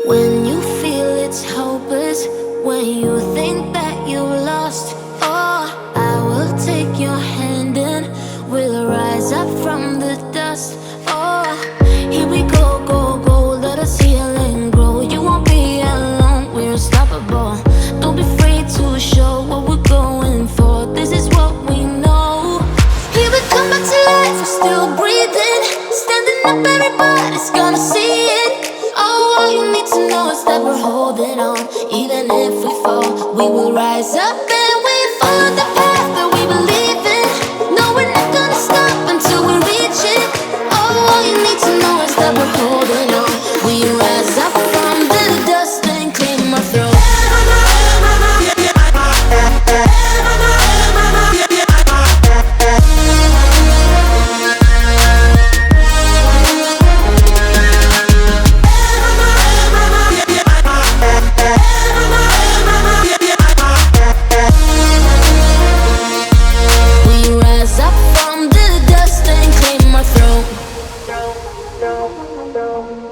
When you feel it's hopeless, when you think that you lost, oh, I will take your hand and we'll rise up from the dust. Oh, here we go, go, go, let us heal and grow. You won't be alone, we're unstoppable. Don't be afraid to show what we're going for. This is what we know. Here we come back to life, we're still breathing. Standing up, everybody's gonna see it. Oh, all you need to know is that we're holding on. Even if we fall, we will rise up and we follow the path that we believe in. No, we're not gonna stop until we reach it. Oh, all you need to know is that we're holding on. We rise up from the dust and claim our throne.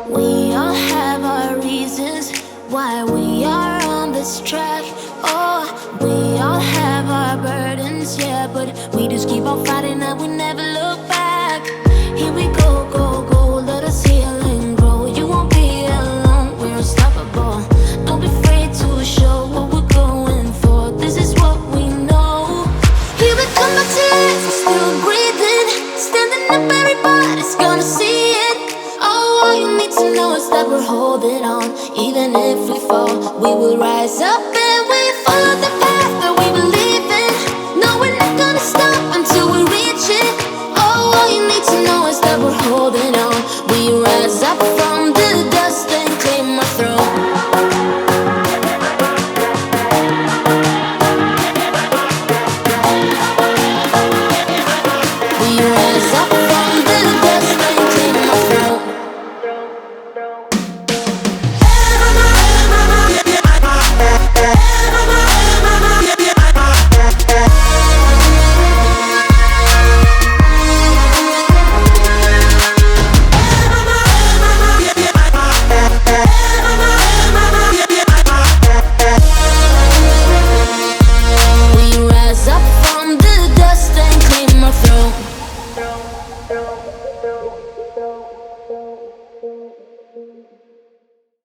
We all have our reasons why we are on this track. Oh, we all have our burdens, yeah, but we just keep on fighting and we never look back. Here we go, go, go, let us heal and grow. You won't be alone, we're unstoppable. Don't be afraid to show what we're going for. This is what we know. Here we come back to life, we're still breathing. Standing up, everybody's gonna see it. Oh, all you need to know is that we're holding on. Even if we fall, we will rise up and